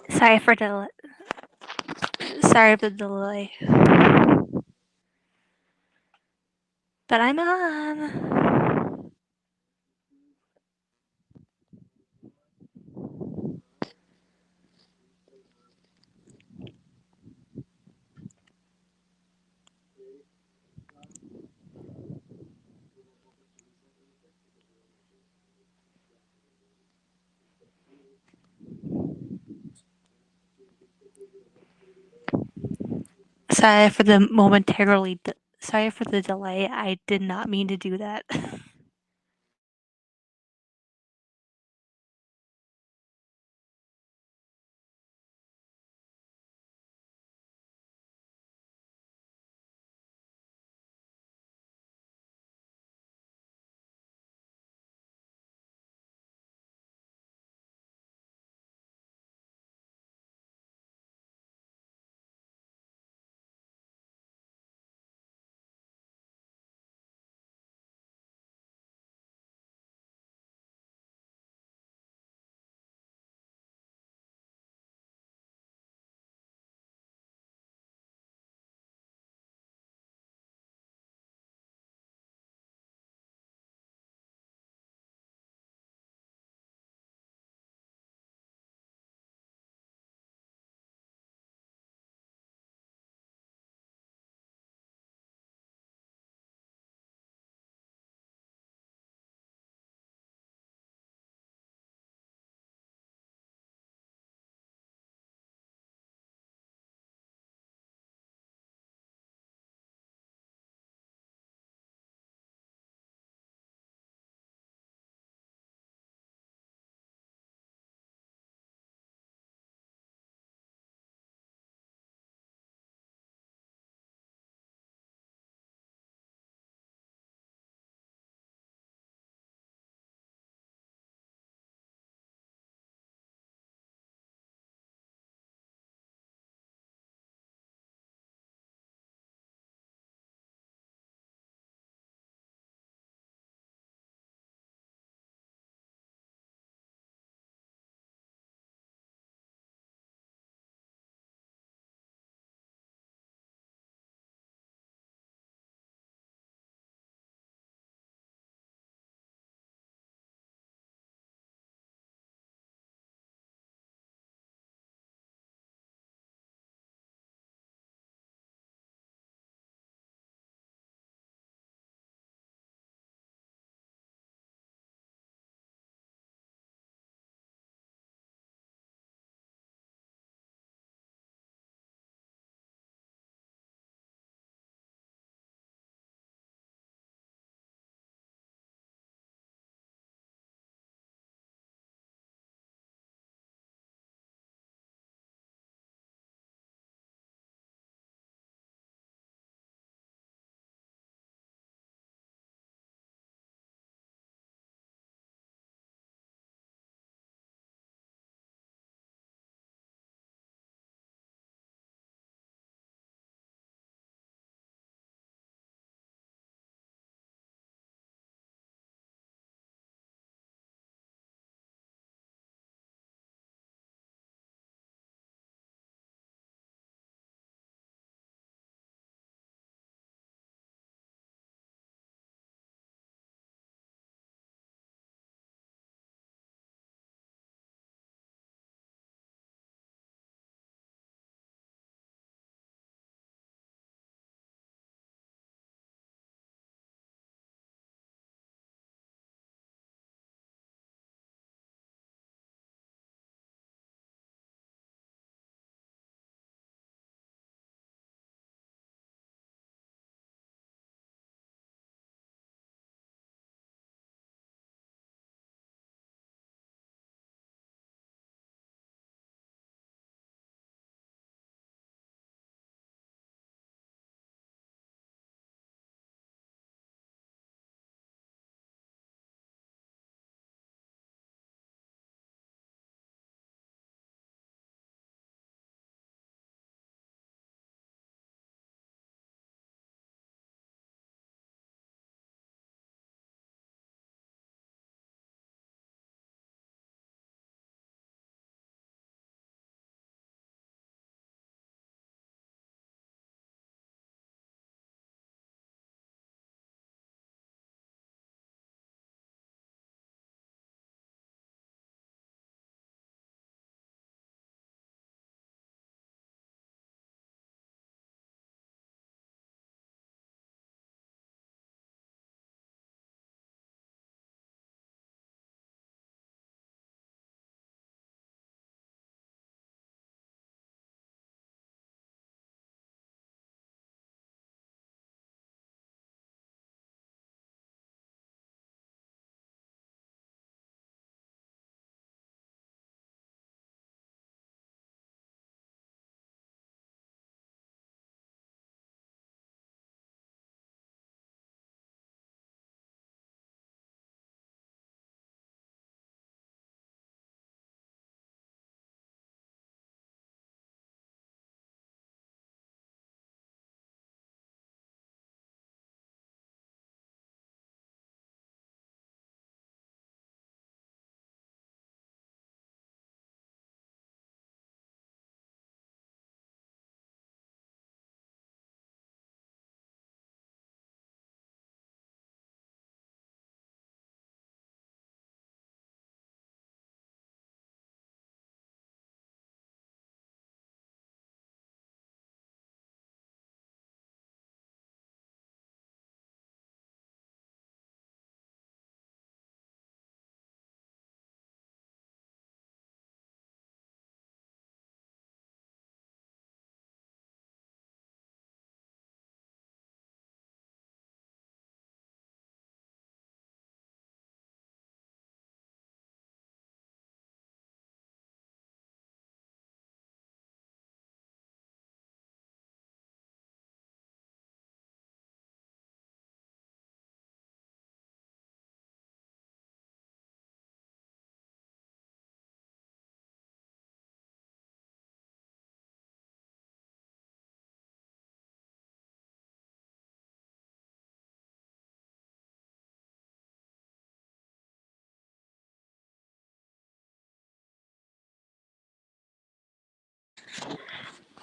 Sorry for the sorry for the delay. But I'm on. Sorry for the sorry for the delay. I did not mean to do that.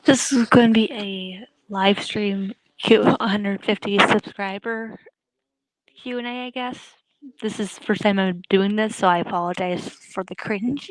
This is going to be a live stream 150 subscriber Q&A, I guess. This is the first time I'm doing this, so I apologize for the cringe.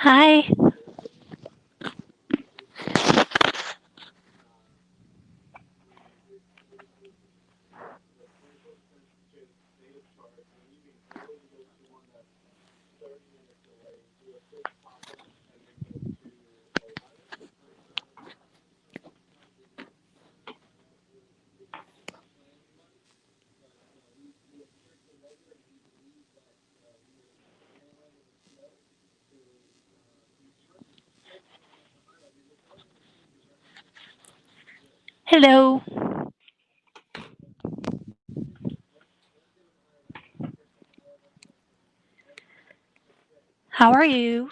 Hi. Hello. How are you?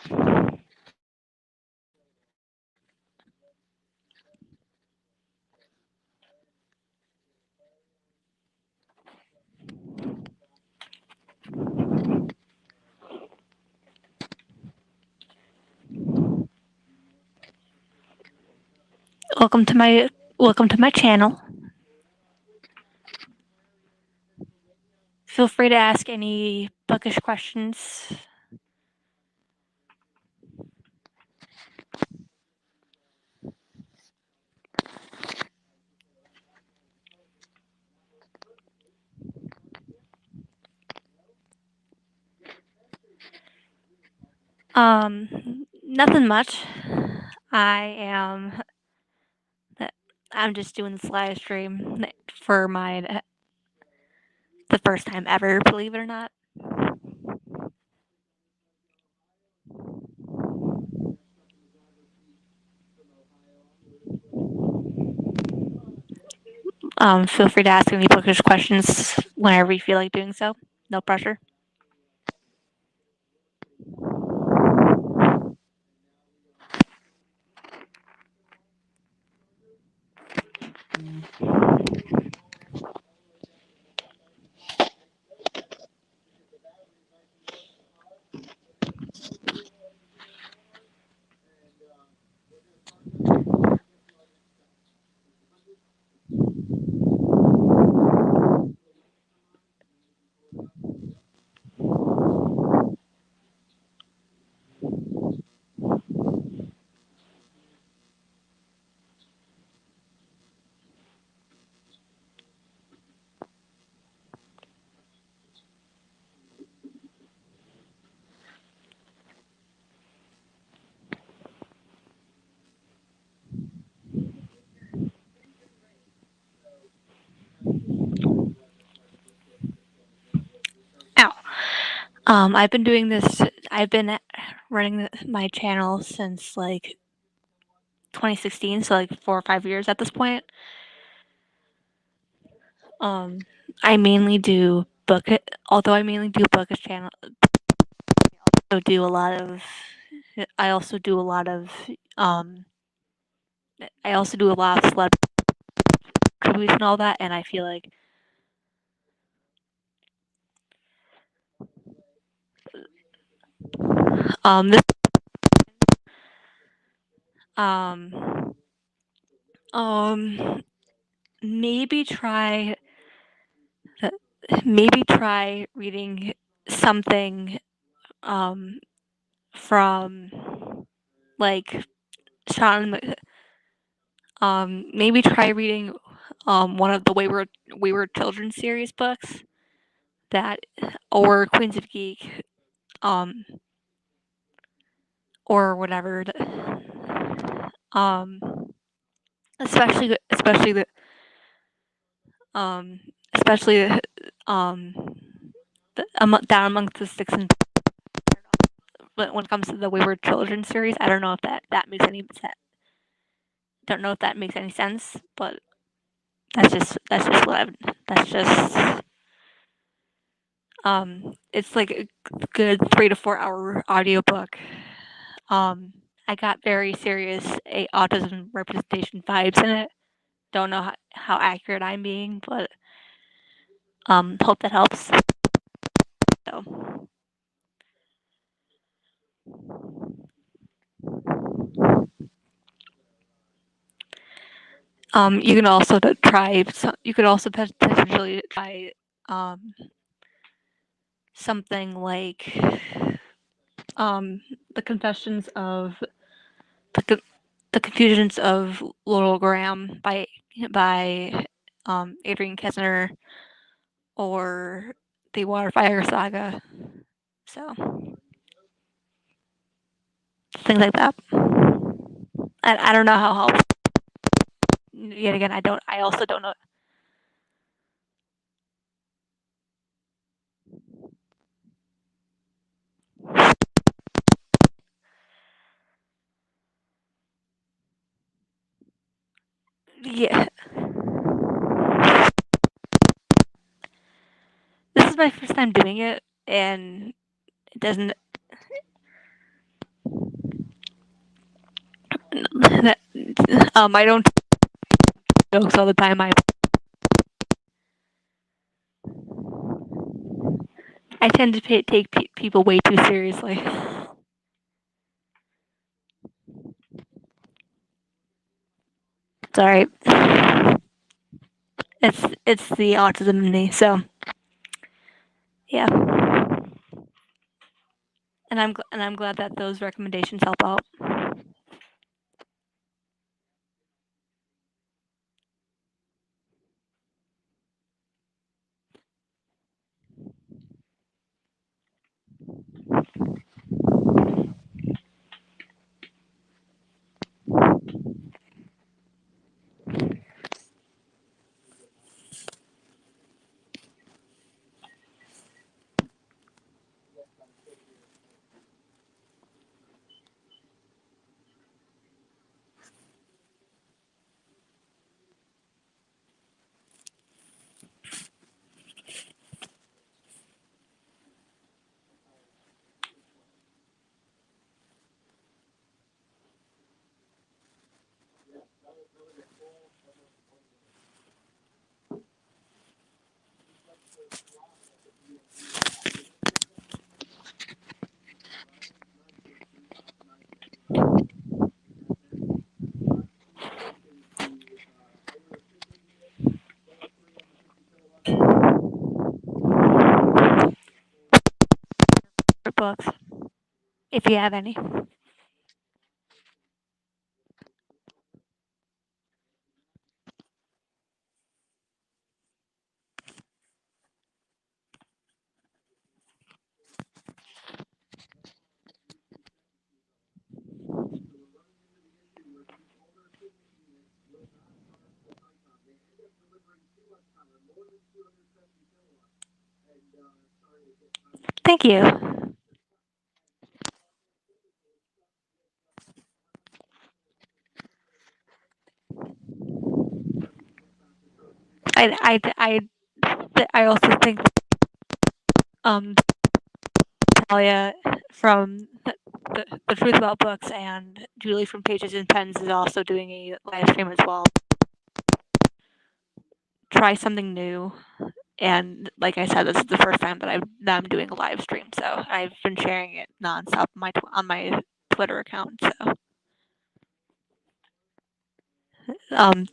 Welcome to my channel. Feel free to ask any bookish questions. Nothing much. I am I'm just doing this live stream for the first time ever, believe it or not. Feel free to ask any bookish questions whenever you feel like doing so. No pressure. Ow. I've been doing this. I've been running my channel since like 2016, so like 4 or 5 years at this point. Um, I mainly do book it. Although I mainly do bookish channel, I also do a lot of. I also do a lot of. I also do a lot of celeb tributes and all that, and I feel like this um um maybe try maybe try reading something from like Sean. Maybe try reading one of the Wayward Children series books that, or Queens of Geek, um or whatever. Um, especially the um especially um down amongst the sticks and when it comes to the Wayward Children series. I don't know if that makes any sense. Don't know if that makes any sense, but that's just what I've that's just it's like a good 3 to 4 hour audiobook. I got very serious autism representation vibes in it. Don't know how accurate I'm being, but hope that helps. So you can also try. You could also potentially try something like the confessions of the, the confusions of Laurel Graham by Adrian Kessner, or the Waterfire Saga. So things like that. I don't know how helpful. Yet again, I don't. I also don't know. Yeah, this is my first time doing it, and it doesn't. I don't jokes all the time. I tend to take people way too seriously. It's alright. It's the autism in me. So yeah, and I'm glad that those recommendations help out. if you have any. Thank you. I also think Talia from the Truth About Books and Julie from Pages and Pens is also doing a live stream as well. Try something new, and like I said, this is the first time that I'm doing a live stream, so I've been sharing it nonstop on my Twitter account. So um,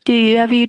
do you have you?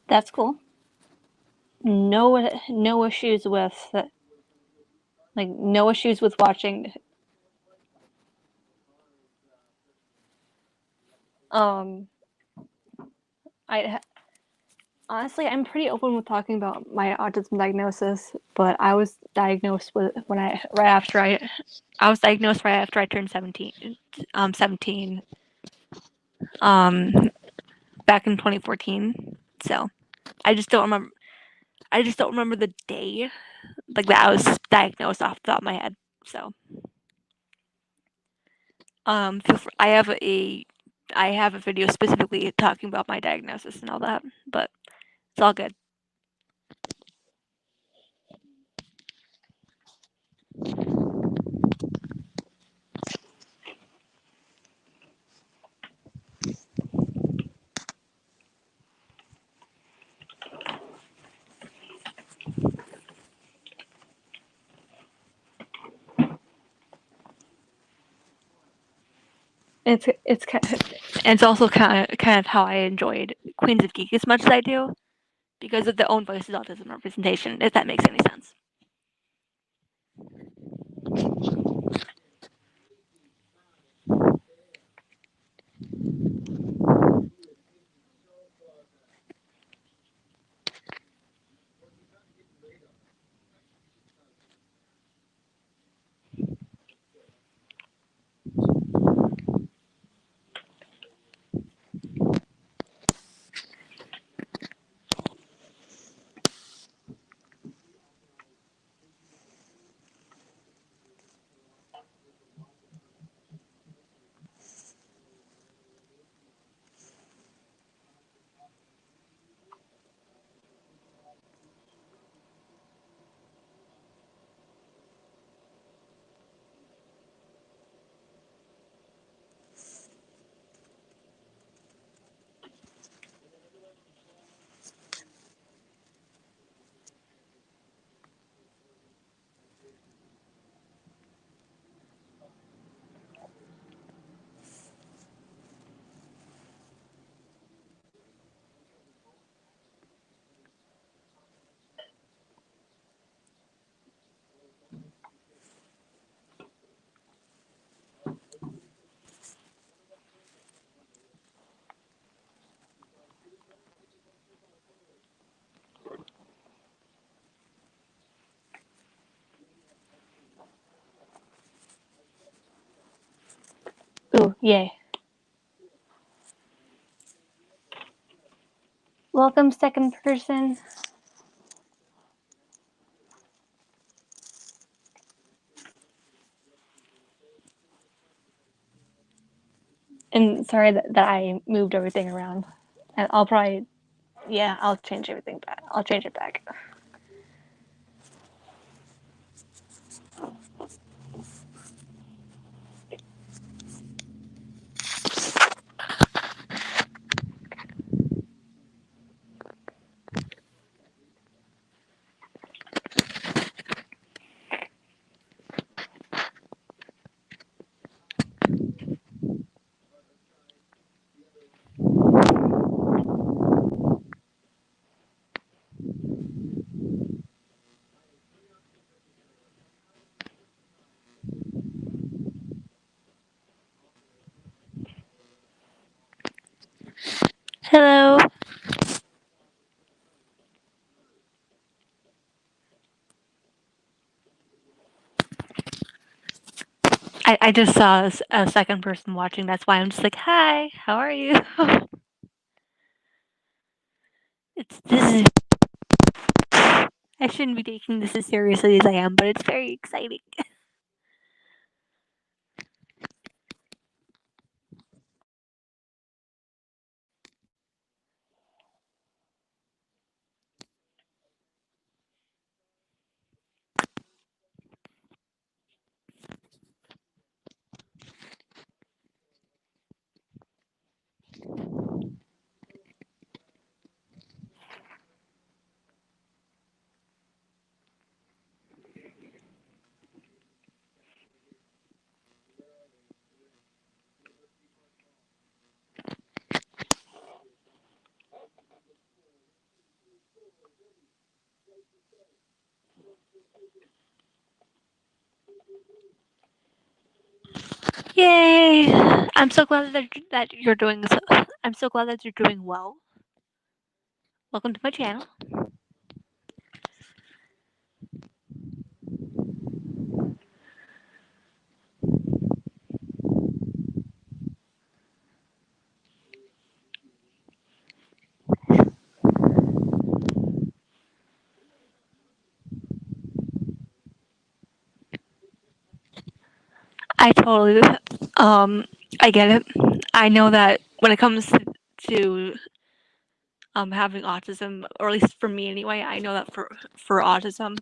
That's cool. No issues with no issues with watching. Um, I honestly, I'm pretty open with talking about my autism diagnosis, but I was diagnosed with when I right after I was diagnosed right after I turned 17. 17. Um, back in 2014. So I just don't remember. I just don't remember the day like that I was diagnosed off the top of my head. So I have a video specifically talking about my diagnosis and all that, but it's all good. It's kind of, and it's also kind of how I enjoyed Queens of Geek as much as I do, because of their own voices autism representation. If that makes any sense. Ooh, yay. Welcome, second person. And sorry that I moved everything around. And I'll probably, yeah, I'll change everything back. I'll change it back. Hello. I just saw a second person watching. That's why I'm just like, hi, how are you? This is. I shouldn't be taking this as seriously as I am, but it's very exciting. Yay! I'm so glad that you're doing so. I'm so glad that you're doing well. Welcome to my channel. I totally, I get it. I know that when it comes to having autism, or at least for me anyway, I know that for autism,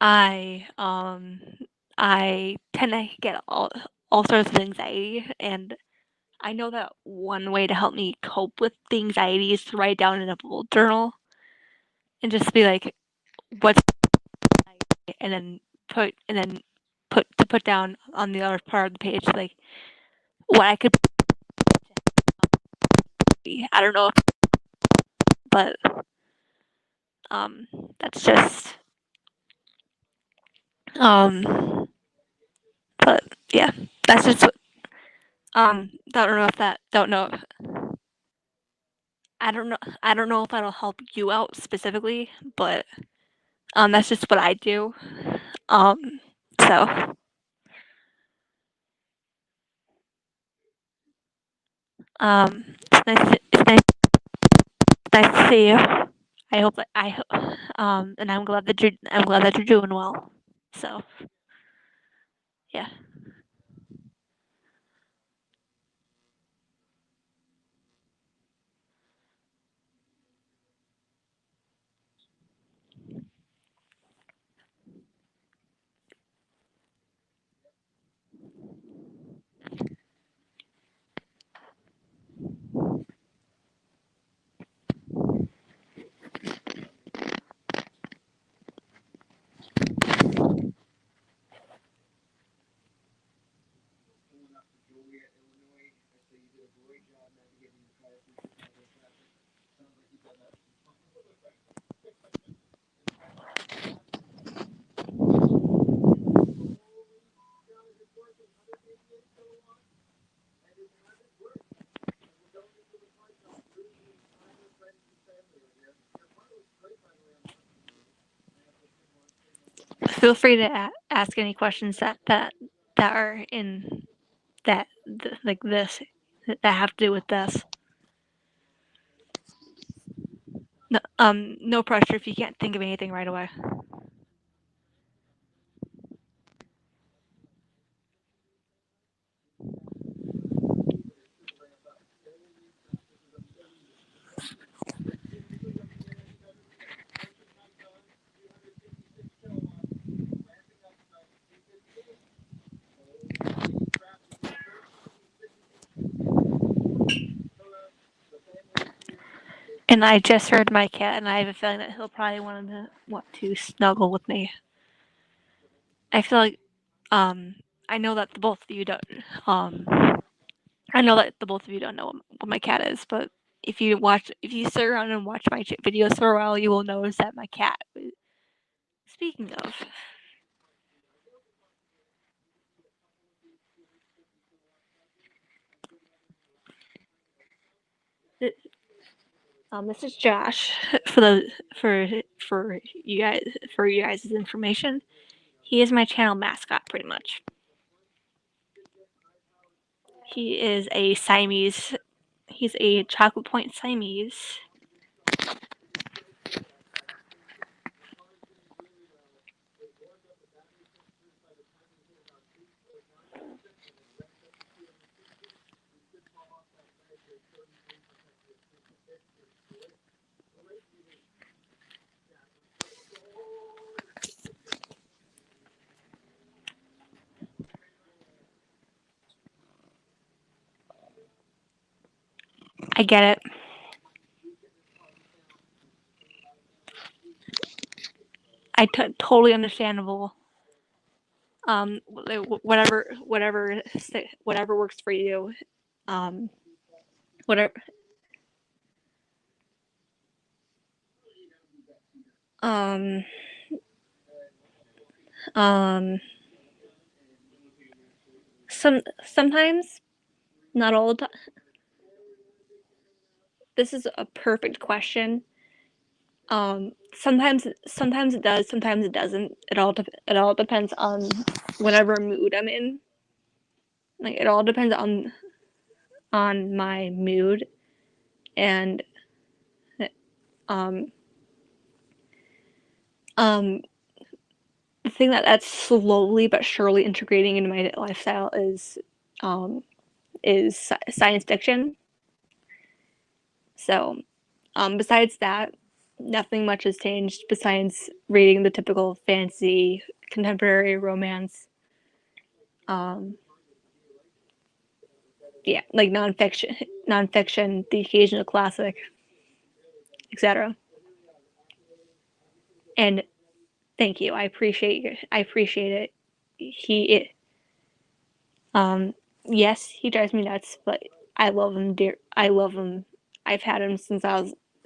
I I tend to get all sorts of anxiety, and I know that one way to help me cope with the anxiety is to write down in a bullet journal and just be like, what's and then put down on the other part of the page, like what I could. I don't know, but um, that's just but yeah, that's just don't know if that don't know. I don't know if that'll help you out specifically, but that's just what I do. Um, so nice to see you. I hope that and I'm glad that you're doing well. So yeah. Feel free to ask any questions that are in like this that have to do with this. No, no pressure if you can't think of anything right away. And I just heard my cat, and I have a feeling that he'll probably want to snuggle with me. I feel like I know that the both of you don't um I know that the both of you don't know what my cat is, but if you sit around and watch my videos for a while, you will notice that my cat. Speaking of, this is Josh for the for you guys' information. He is my channel mascot, pretty much. He is a Siamese. He's a chocolate point Siamese. I get it. Totally understandable. Whatever works for you. Um, whatever. Um, um, sometimes, not all the time. This is a perfect question. Sometimes it does, sometimes it doesn't. It all depends on whatever mood I'm in. Like it all depends on my mood and um um the thing that's slowly but surely integrating into my lifestyle um is science fiction. So besides that, nothing much has changed besides reading the typical fantasy, contemporary romance, um, yeah, like nonfiction, the occasional classic, etc. And thank you. I appreciate it. yes, he drives me nuts, but I love him. I love him. I've had him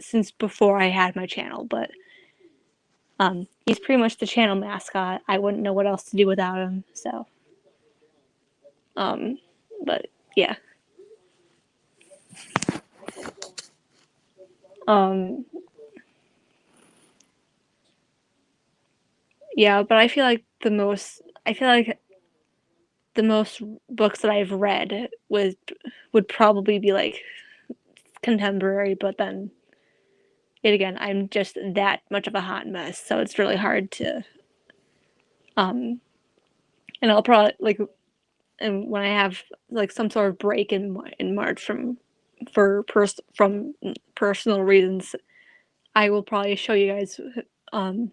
since before I had my channel, but he's pretty much the channel mascot. I wouldn't know what else to do without him. So, but yeah, um, yeah. But I feel like the most books that I've read would probably be like contemporary, but then yet again, I'm just that much of a hot mess, so it's really hard to um and I'll probably like and when I have like some sort of break in March from personal reasons, I will probably show you guys um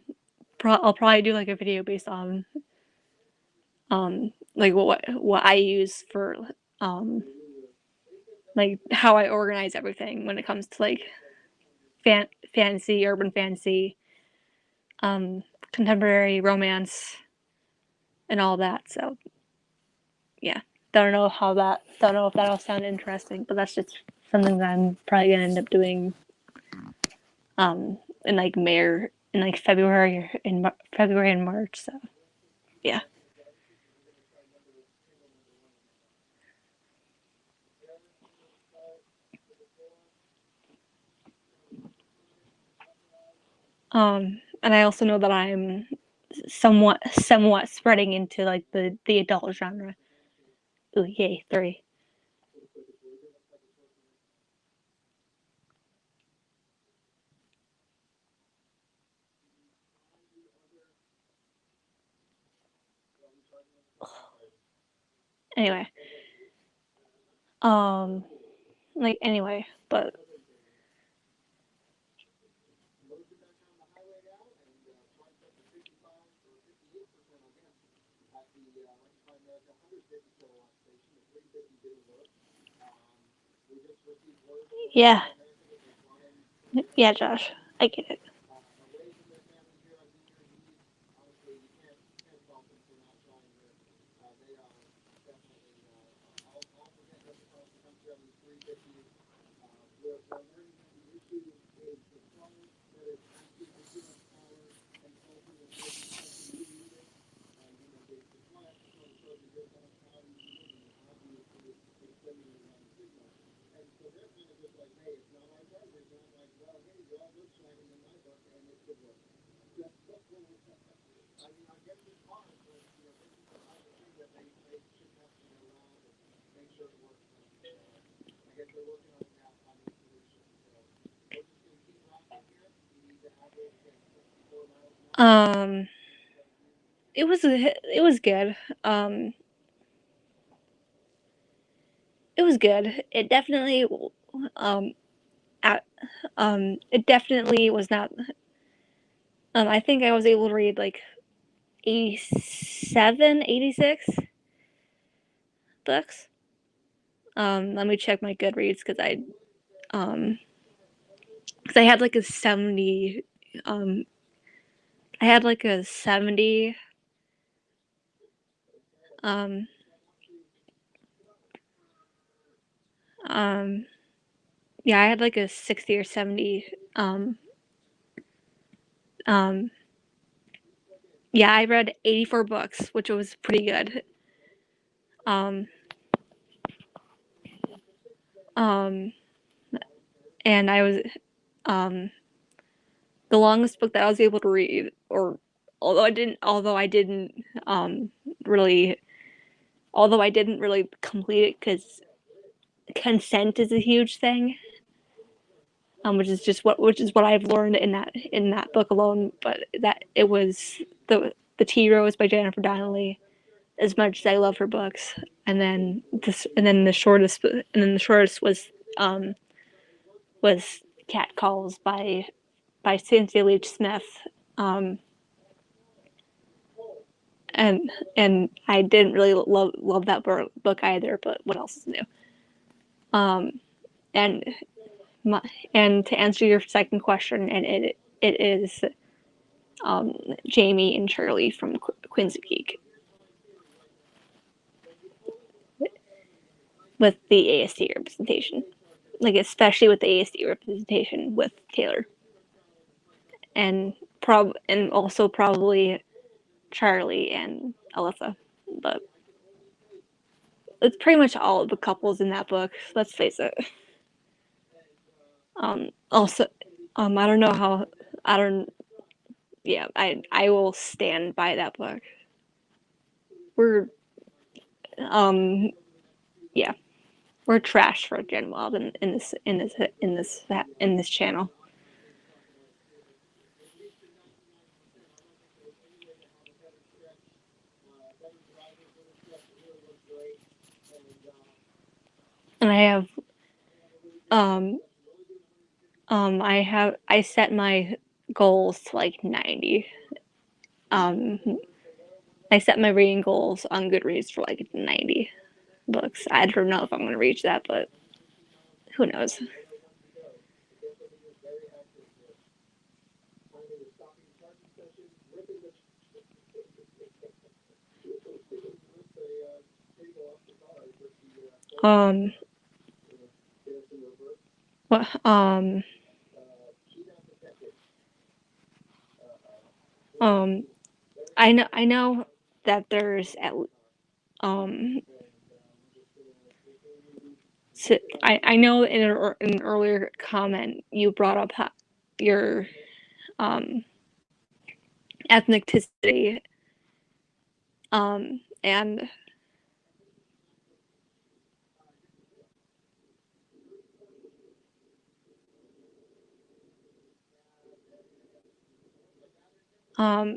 I'll probably do like a video based on like what I use for um like how I organize everything when it comes to like fantasy, urban fantasy, um, contemporary romance, and all that. So yeah, don't know if that'll sound interesting, but that's just something that I'm probably gonna end up doing in like February and March. So yeah. And I also know that I'm somewhat spreading into like the adult genre. Ooh, yay, three. Anyway, um, but yeah, yeah, Josh, I get it. Um, it was good. It was good. Um, at, it definitely was not. I think I was able to read like 87, 86 books. Let me check my Goodreads um, because I had like a 70. Um, I had like a 70. Um, um, yeah, I had like a 60 or 70. Um, yeah, I read 84 books, which was pretty good. Um, um, and I was um, the longest book that I was able to read, or although I didn't really, although I didn't really complete it because consent is a huge thing, which is what I've learned in that book alone. But that it was the Tea Rose by Jennifer Donnelly. As much as I love her books, and then the shortest was Cat Calls by Cynthia Leach Smith. Um, and I didn't really love that book either. But what else is new? Um, and my, and to answer your second question, and it is Jamie and Shirley from Quincy Peak. with the ASD representation, like especially with the ASD representation with Taylor, and also probably Charlie and Alyssa, but it's pretty much all of the couples in that book. Let's face it. Also, I don't know how. I don't. Yeah, I will stand by that book. We're yeah, we're trash for Gen Wild in this channel. And I set my goals to like 90. Um, I set my reading goals on Goodreads for like 90 books. I don't know if I'm going to reach that, but who knows? Um, what, um, I know that there's um, so I know in an earlier comment you brought up your um ethnicity, and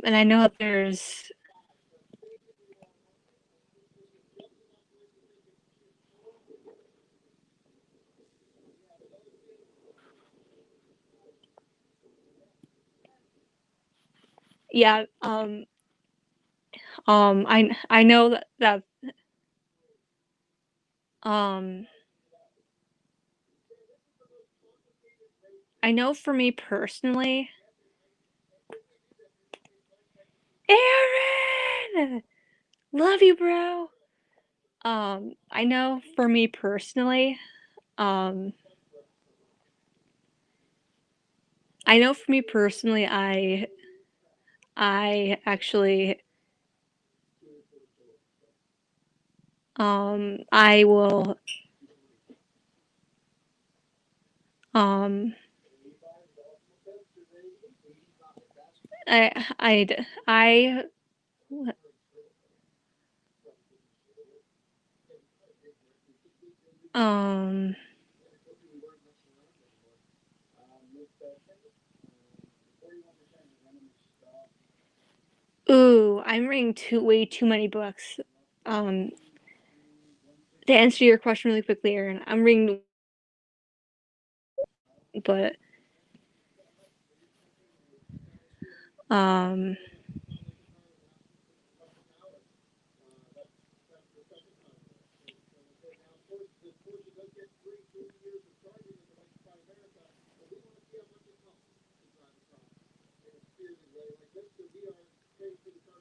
and I know that there's yeah I know that um I know for me personally, Aaron, love you, bro. I know for me personally, um, I know for me personally, I actually, I will, um, I, um, ooh, I'm reading way too many books. Um, to answer your question really quickly, Aaron, I'm reading, but, um,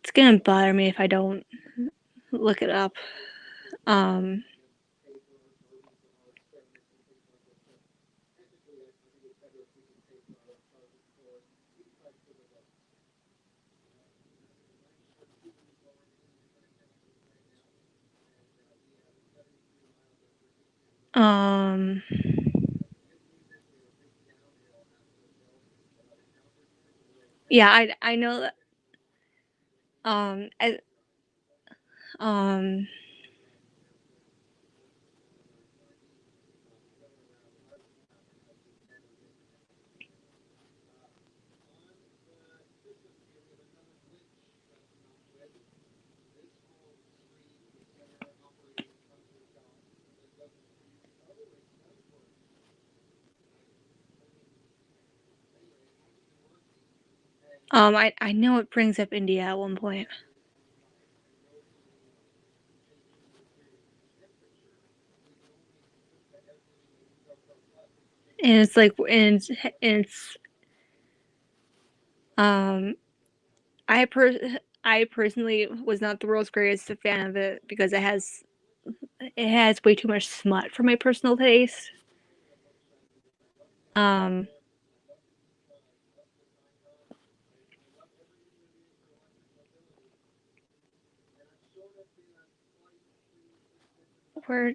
it's gonna bother me if I don't look it up. Um, um, yeah, I know that, I, um, I know it brings up India at one point, and it's like, it's um, I personally was not the world's greatest fan of it because it has it has way too much smut for my personal taste. Where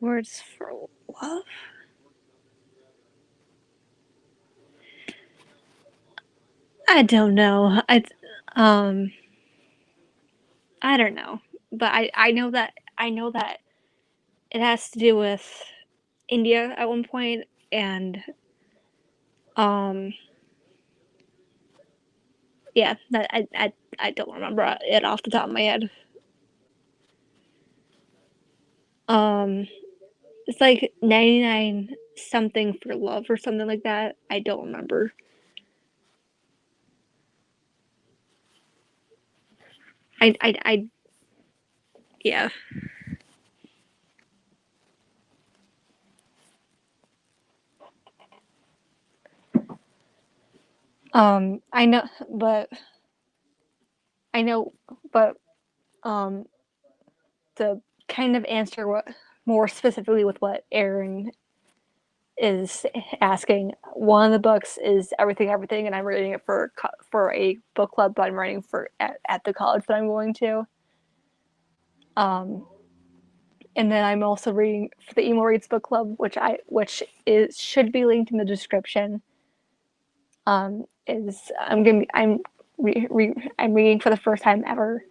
Words for Love? I don't know. Um I don't know. But I know that it has to do with India at one point, and um yeah, that I don't remember it off the top of my head. Um it's like 99 something for love or something like that. I don't remember. I yeah. I know, but I know, but um, to kind of answer what more specifically with what Aaron is asking, one of the books is Everything Everything, and I'm reading it for a book club that I'm writing for at the college that I'm going to. Um, and then I'm also reading for the Emo Reads book club, which is should be linked in the description. Is I'm gonna be, I'm reading for the first time ever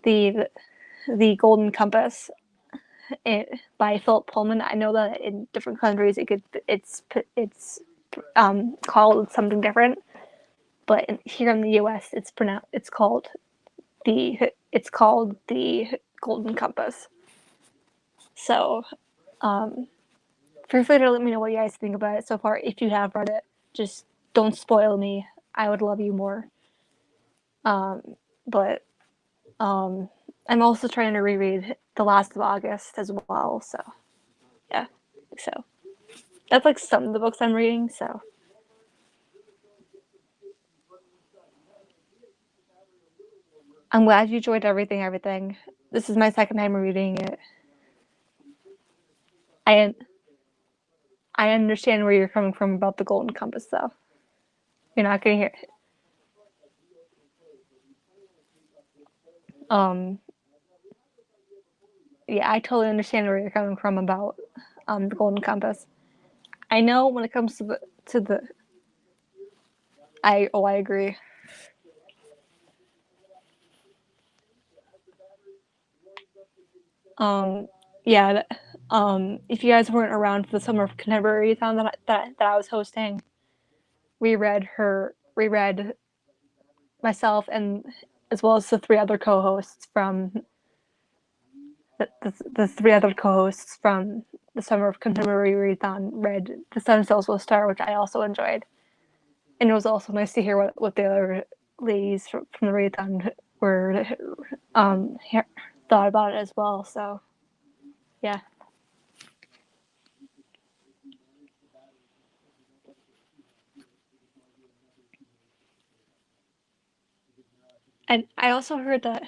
the the Golden Compass by Philip Pullman. I know that in different countries it's called something different, but here in the U.S. it's called the Golden Compass. So feel free to let me know what you guys think about it so far. If you have read it, just don't spoil me. I would love you more. But I'm also trying to reread The Last of August as well. So yeah, so that's like some of the books I'm reading. So I'm glad you enjoyed everything. Everything. This is my second time reading it. I I understand where you're coming from about the Golden Compass, though. You're not gonna hear. Um, yeah, I totally understand where you're coming from about the Golden Compass. I know when it comes to the I agree. Um, yeah. If you guys weren't around for the Summer of Contemporary Thon that I was hosting, we read myself and as well as the three other co-hosts from the three other co-hosts from the Summer of Contemporary Readathon read The Sun Sells Will Star, which I also enjoyed. And it was also nice to hear what the other ladies from the readathon were um, thought about it as well. So yeah. And I also heard that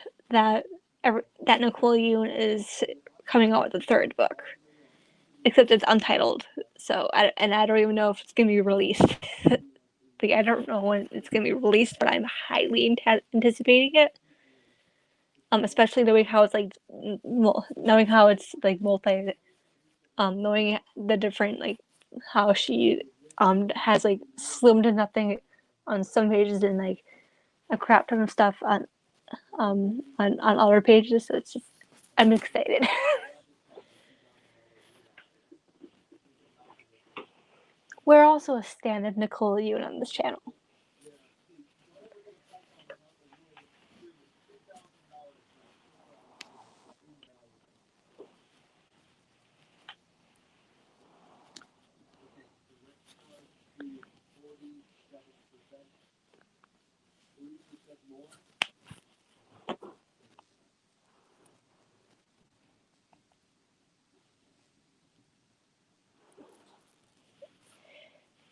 Nicole Yoon is coming out with a third book, except it's untitled. So and I don't even know if it's gonna be released. Like I don't know when it's gonna be released, but I'm highly anticipating it. Especially knowing how it's like knowing how it's like multi, knowing the different like how she has like slim to nothing on some pages and like a crap ton of stuff on other pages. So it's just I'm excited. We're also a stan of Nicole Yoon on this channel.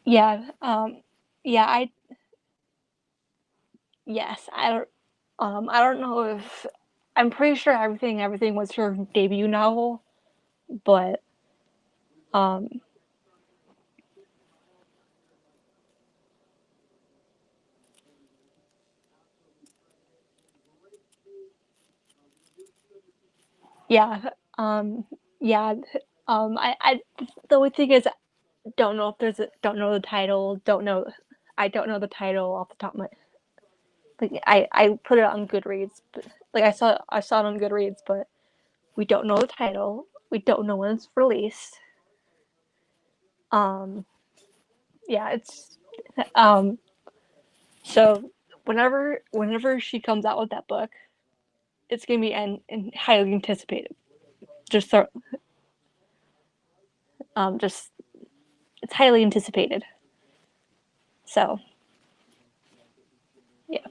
Yeah, yeah, I yes, I don't. I don't know if I'm pretty sure everything was her debut novel, but um, yeah, yeah. I the only thing is, don't know if don't know the title, I don't know the title off the top of my. Like I put it on Goodreads, but like I saw it on Goodreads, but we don't know the title. We don't know when it's released. Um, yeah, it's um. So whenever she comes out with that book, it's gonna be and highly anticipated. Just so, just it's highly anticipated. So yeah.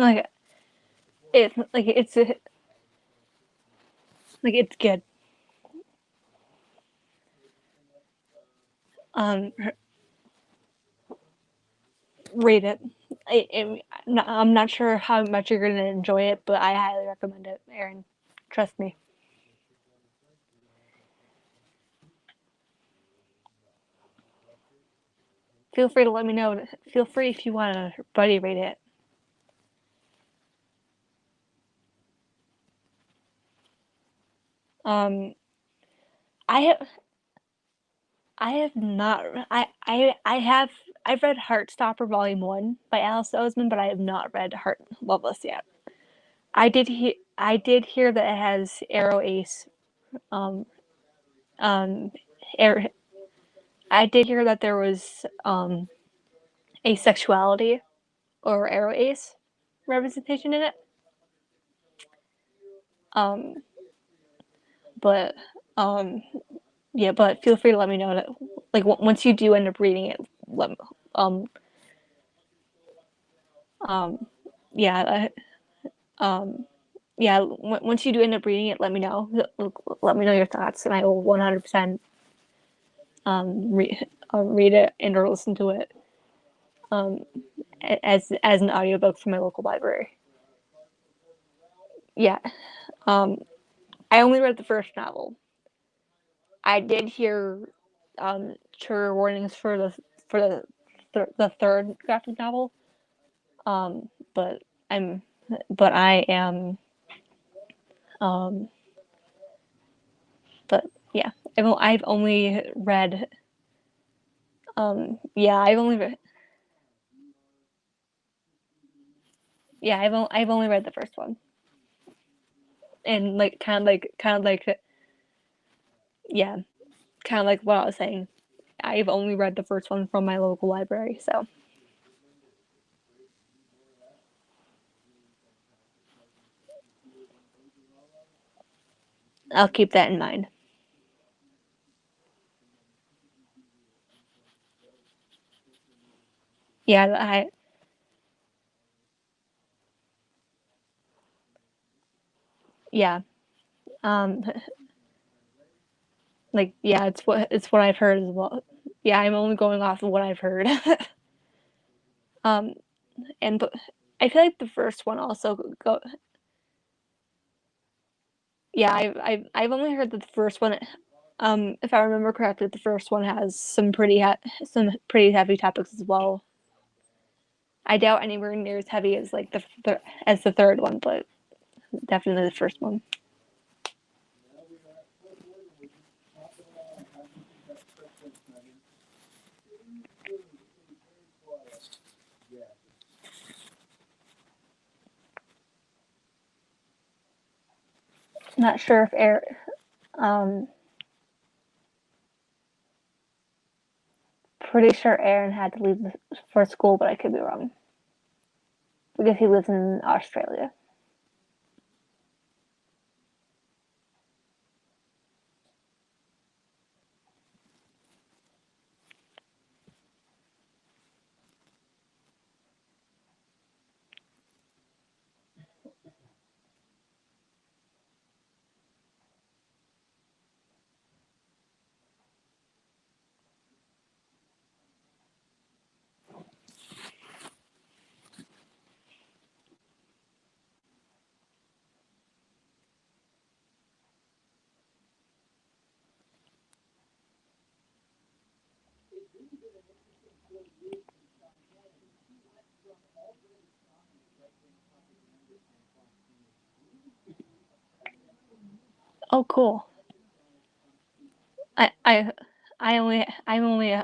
Like it's like it's good. Um, Read it. I'm not sure how much you're gonna enjoy it, but I highly recommend it, Aaron. Trust me. Feel free to let me know. Feel free if you want to buddy rate it. Um, I have I have not. I have. I've read Heartstopper Volume One by Alice Oseman, but I have not read Heart Loveless yet. I did hear that it has Arrow Ace. Um, um, Ar- I did hear that there was asexuality or Arrow Ace representation in it. Um, but um, yeah, but feel free to let me know that like once you do end up reading it, let um um yeah um yeah, once you do end up reading it, let me know. Let me know your thoughts, and I will 100% read it and or listen to it um, as an audiobook from my local library. Yeah, um, I only read the first novel. I did hear trigger warnings for the third graphic novel, um, but I'm but I am um, but yeah, I've only read yeah, I've only read the first one, and like kind of like yeah, kind of like what I was saying. I've only read the first one from my local library, so I'll keep that in mind. Yeah, yeah, um, like yeah, it's what I've heard as well. Yeah, I'm only going off of what I've heard. um, but I feel like the first one also go. Yeah, I've only heard that the first one. If I remember correctly, the first one has some pretty heavy topics as well. I doubt anywhere near as heavy as like as the third one, but definitely the first one. Not sure if um, pretty sure Aaron had to leave for school, but I could be wrong because he lives in Australia. Oh, cool. I I I'm only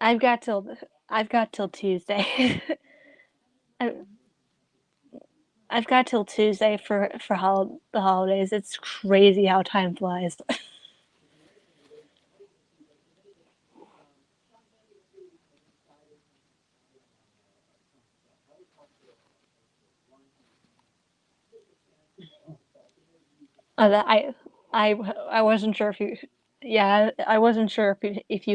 I've got till Tuesday. I, I've got till Tuesday for the holidays. It's crazy how time flies. That I wasn't sure if you, yeah, I wasn't sure if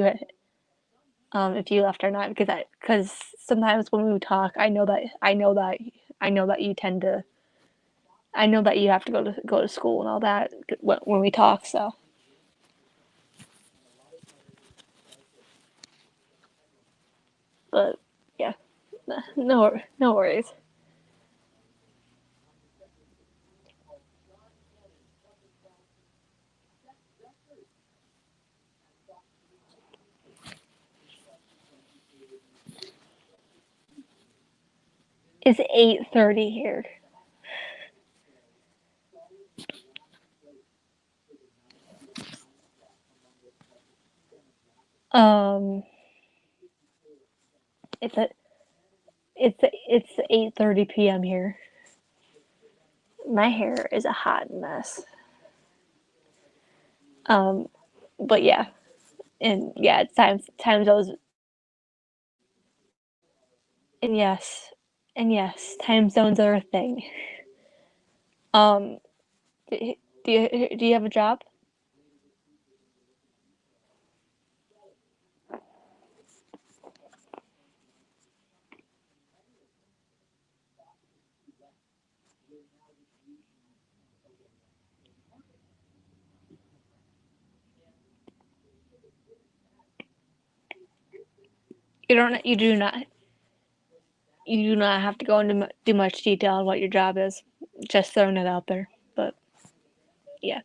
you left or not because sometimes when we talk, I know that you tend to I know that you have to go to school and all that when we talk. So, but yeah, no worries. It's 8:30 here. Um, it's a it's 8:30 p.m. here. My hair is a hot mess. Um, but yeah, and yeah, it's time zones, and yes, time zones are a thing. Um, do you have a job? You do not have to go into do much detail on what your job is. Just throwing it out there. But yeah.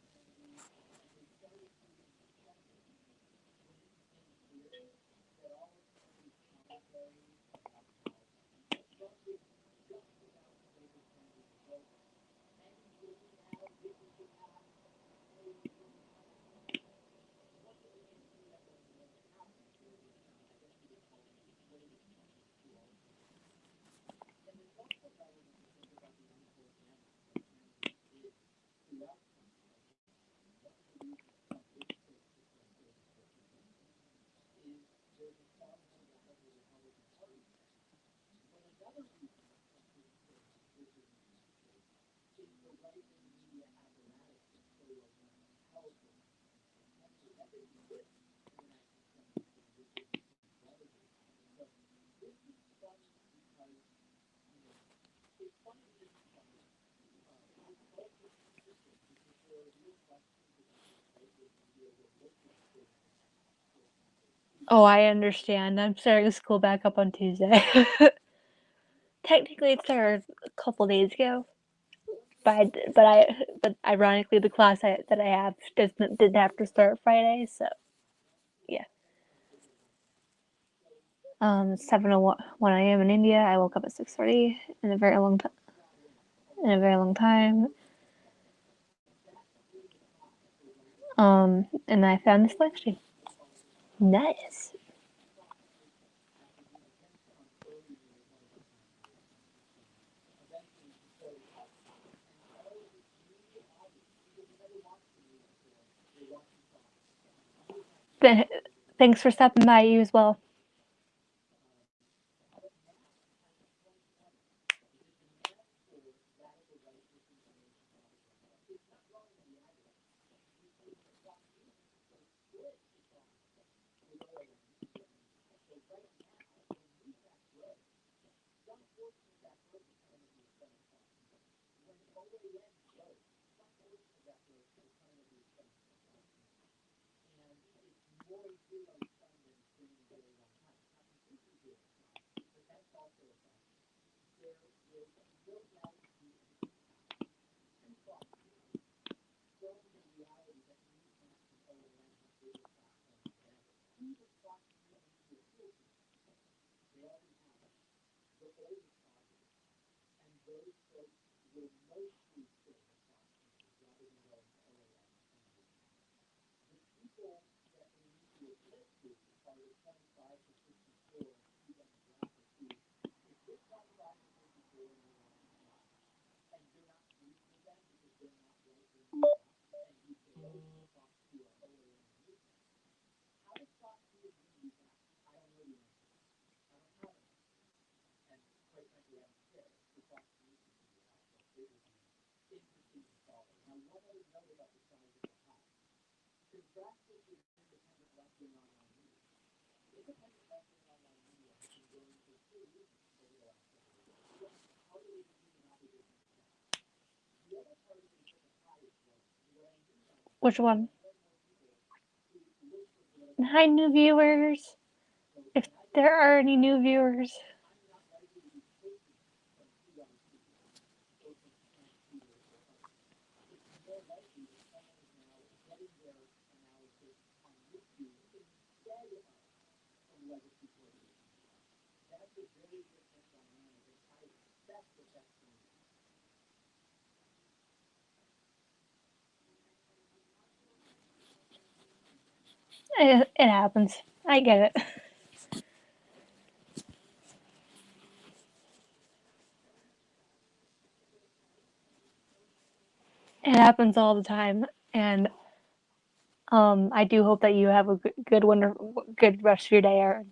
Oh, I understand. I'm starting school back up on Tuesday. Technically, it started a couple days ago, but ironically, the class that I have didn't have to start Friday, so yeah. 7:01 a.m. in India. I woke up at 6:30 in a very long time. In a very long time. And I found this live stream. Nice. Thanks for stopping by, you as well. Which one? Hi, new viewers. If there are any new viewers. It happens. I get it. It happens all the time, and I do hope that you have a good wonderful, good rest of your day, Aaron.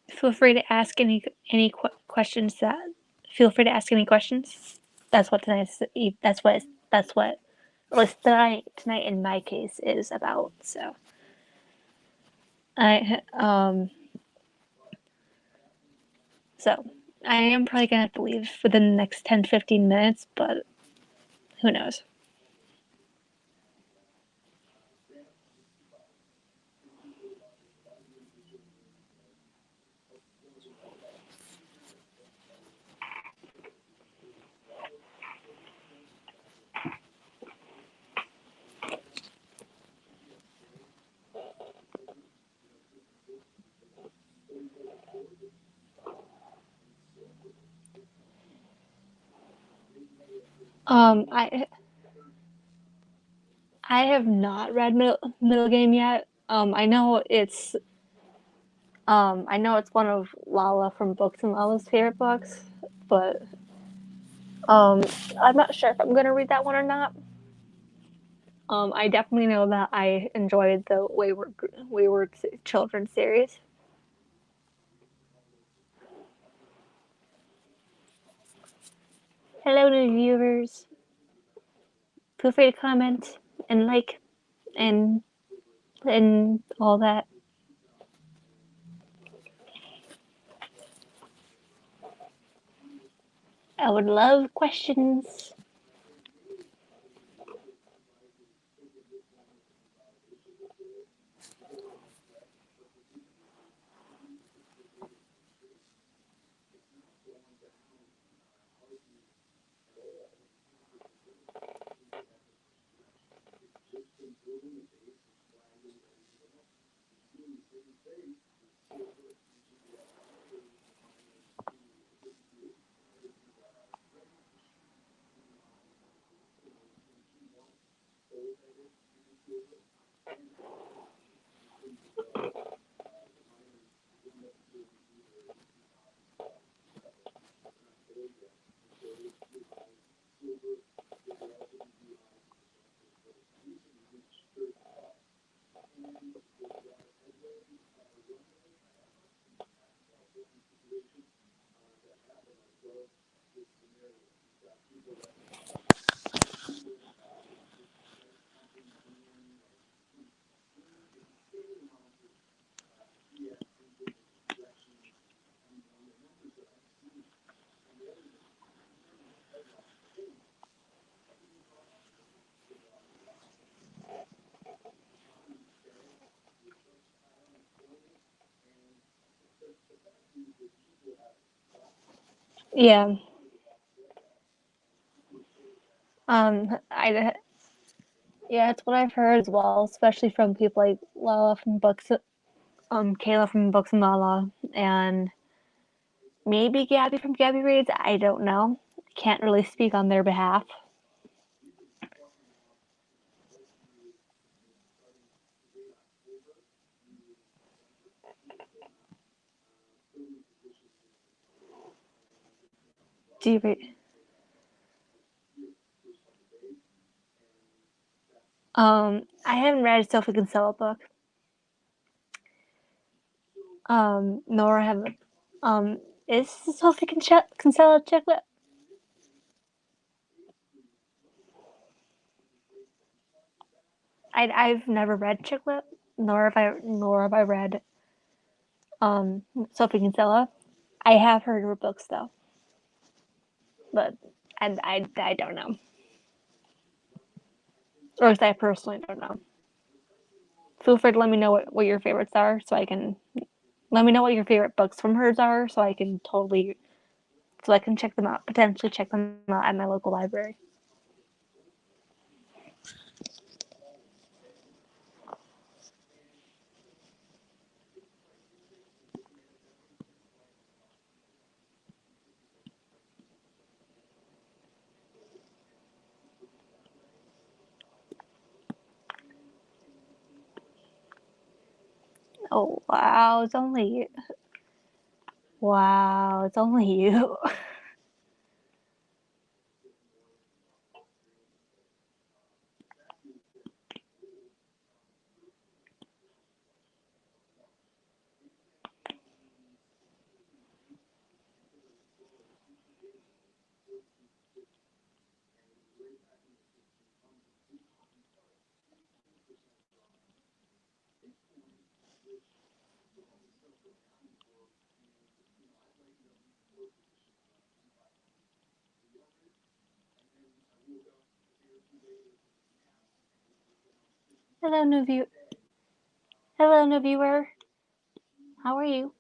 Feel free to ask any questions that. Feel free to ask any questions. That's what tonight's. That's what at least tonight in my case is about. So I so I am probably gonna have to leave within the next 10-15 minutes, but who knows? I I have not read Middle Game yet. I know it's one of Lala from Books and Lala's favorite books, but um, I'm not sure if I'm gonna read that one or not. I definitely know that I enjoyed the Wayward Children series. Hello, new viewers. Feel free to comment and like and all that. I would love questions. Yeah. I Yeah, it's what I've heard as well, especially from people like Lala from Books, Kayla from Books and Lala, and maybe Gabby from Gabby Reads. I don't know. Can't really speak on their behalf. Do you read? I haven't read a Sophie Kinsella book. Nor have. Um, is Sophie Kinsella chick lit? I've never read chick lit, nor have I read Sophie Kinsella. I have heard her books though, but I don't know, or at least I personally don't know. Feel free to let me know what your favorites are, so I can let me know what your favorite books from hers are, so I can check them out, potentially check them out at my local library. Oh wow, it's only you. Hello, Hello, new viewer. How are you?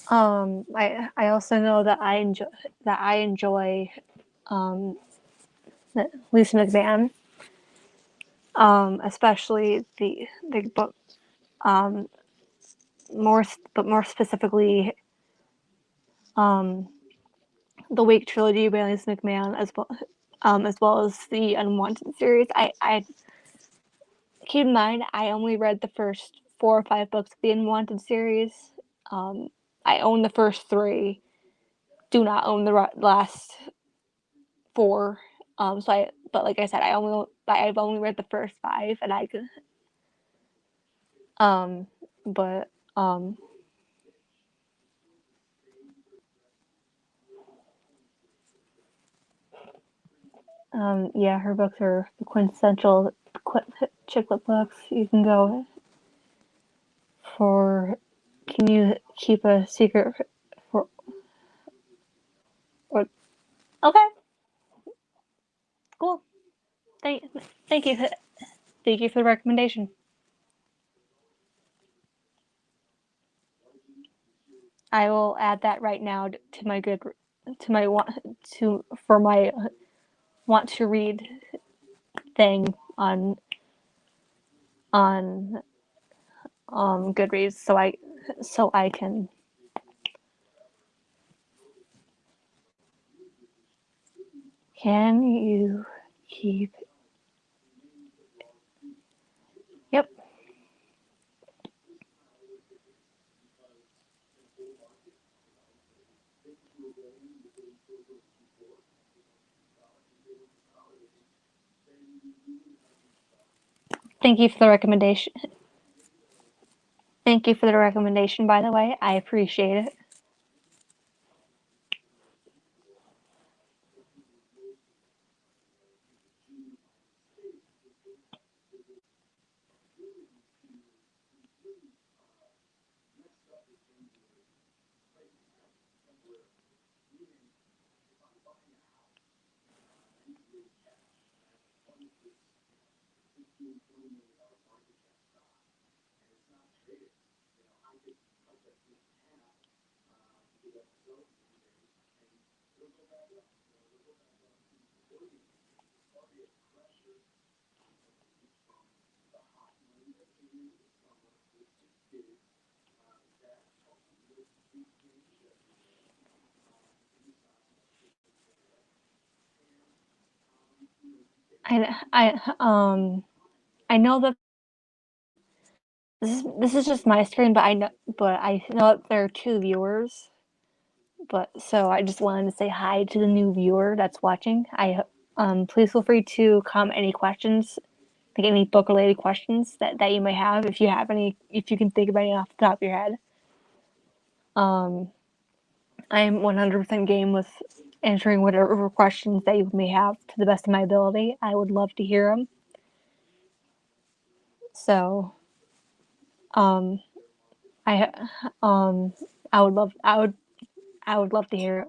I also know that I enjoy Lisa McMahon, especially the book, um, more specifically, um, the Wake trilogy by Lisa McMahon, as well as the Unwanted series. I keep in mind I only read the first 4 or 5 books of the Unwanted series. Um, I own the first three. Do not own the last four. But like I said, I've only read the first five, and I could, but yeah, her books are the quintessential chick lit books. You can go for, can you keep a secret for, or, okay, cool. Thank, thank you, thank you for the recommendation. I will add that right now to my good, to my want to for my want to read thing on Goodreads, so I can you keep, yep. Thank you for the recommendation. Thank you for the recommendation, by the way. I appreciate it. I know that this is just my screen, but I know that there are 2 viewers. But so I just wanted to say hi to the new viewer that's watching. Please feel free to comment any questions, like any book related questions that you may have, if you have any, if you can think of any off the top of your head. I'm 100% game with answering whatever questions that you may have to the best of my ability. I would love to hear them. So, um, I um, I would love to hear it.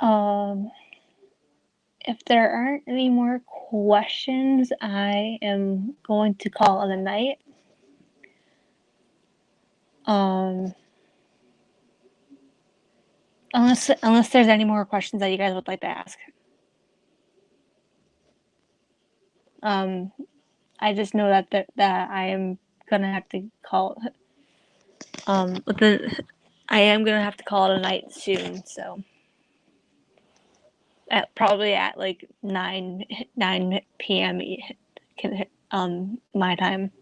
Um, if there aren't any more questions, I am going to call it a night. Um, unless there's any more questions that you guys would like to ask. I just know that I am gonna have to call. I am gonna have to call it a night soon. So, probably at like 9 p.m. My time.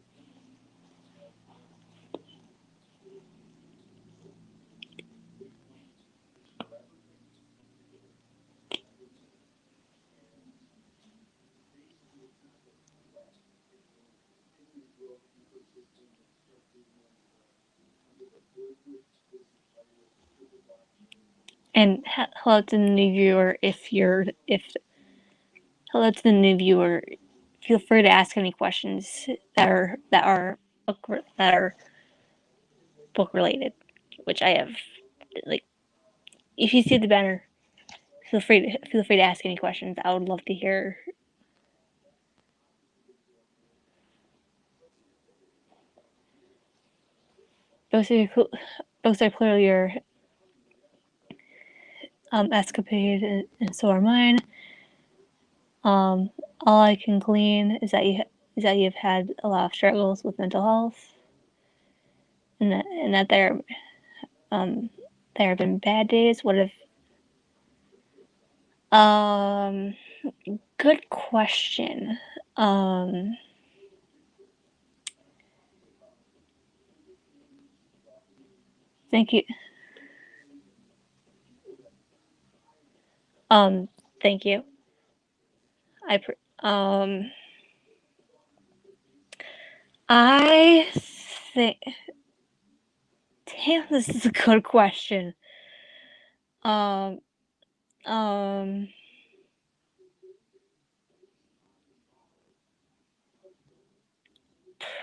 And hello to the new viewer. If hello to the new viewer, feel free to ask any questions that are book related, which I have. Like, if you see the banner, feel free to ask any questions. I would love to hear. Books are clearly your escapade, and so are mine. All I can glean is that you've had a lot of struggles with mental health, and that there have been bad days. What if? Um, Good question. Um, Thank you. Um, Thank you. I um, I think. Damn, this is a good question. Um, um,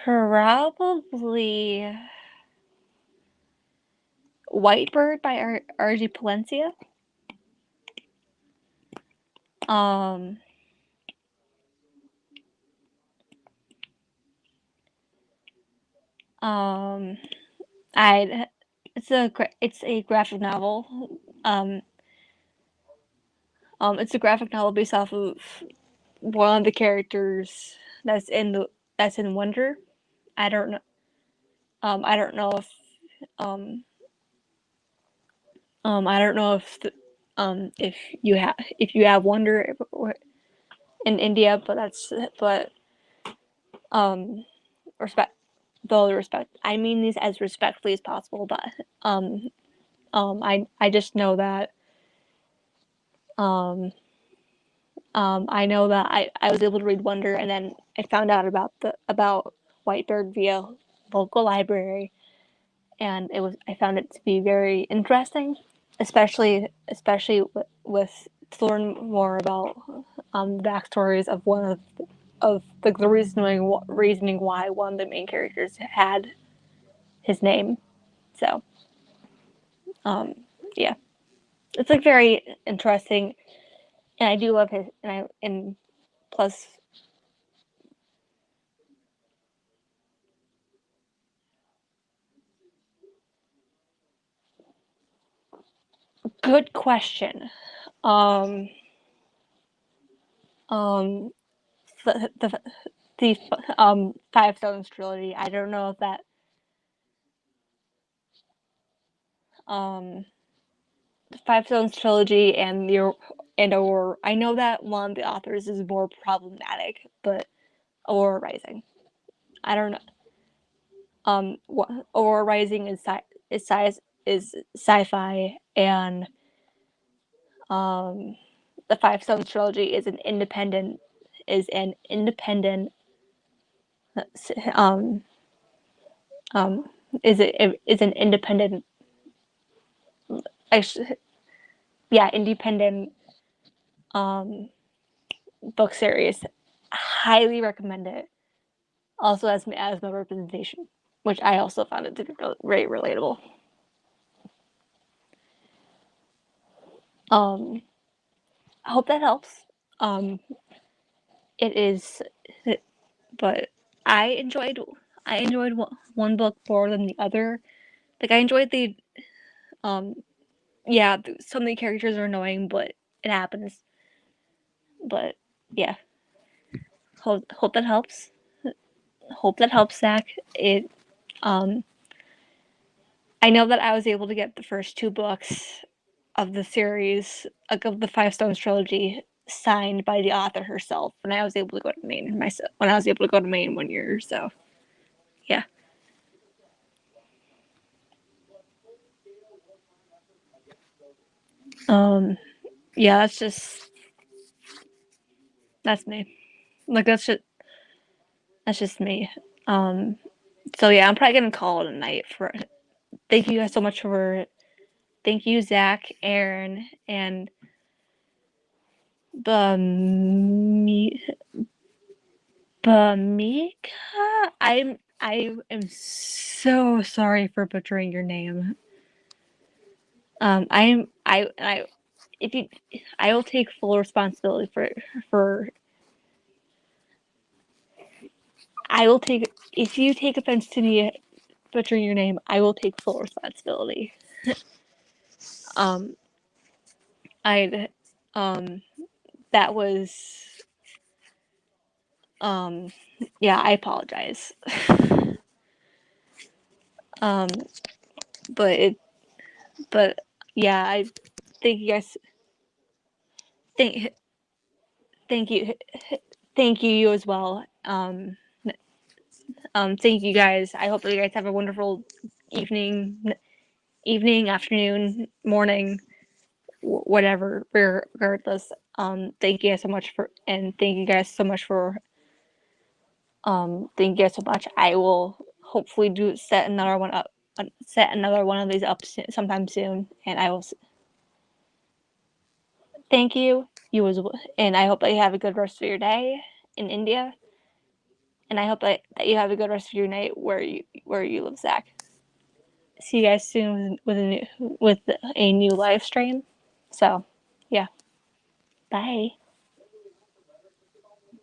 Probably Whitebird by R.G. Palencia. Um, um, I it's a graphic novel. Um, it's a graphic novel based off of one of the characters that's in Wonder. I don't know. I don't know if um I don't know if you have Wonder in India, but um respect though the respect. I mean these as respectfully as possible, but um I just know that um I know that I was able to read Wonder, and then I found out about Whitebird via local library, and I found it to be very interesting, especially with to learn more about backstories of of the reasoning why one of the main characters had his name. So, yeah, it's like very interesting, and I do love his and plus. Good question. Um, um, the Five Stones trilogy. I don't know if that um the Five Stones trilogy or I know that one of the authors is more problematic, but Aurora Rising. I don't know. Aurora Rising is sci-fi, and um, the Five Stones trilogy is an independent um um is an independent independent um book series. Highly recommend it. Also as my representation, which I also found it to be very relatable. Um, I hope that helps. Um, it is, but I enjoyed I enjoyed one book more than the other. Like I enjoyed the um yeah, some of the characters are annoying, but it happens. But yeah, hope that helps. Hope that helps, Zach. It um I know that I was able to get the first two books of the series of the Five Stones trilogy signed by the author herself when I was able to go to Maine myself when I was able to go to Maine 1 year. So yeah. Um yeah, that's me. Like that's just me. Um so yeah, I'm probably gonna call it a night for thank you guys so much for thank you, Zach, Aaron, and Bami Bamika. I am so sorry for butchering your name. I if you I will take full responsibility for I will take if you take offense to me butchering your name, I will take full responsibility. Um I um that was um yeah, I apologize. um but it but yeah, I thank you guys thank thank you thank you as well. Thank you guys. I hope that you guys have a wonderful afternoon, morning, whatever. Regardless, thank you guys so much thank you guys so much for thank you guys so much. I will hopefully set another one of these up sometime soon, and I will thank you. And I hope that you have a good rest of your day in India, and I hope that you have a good rest of your night where you live, Zach. See you guys soon with a new live stream. So, yeah. Bye.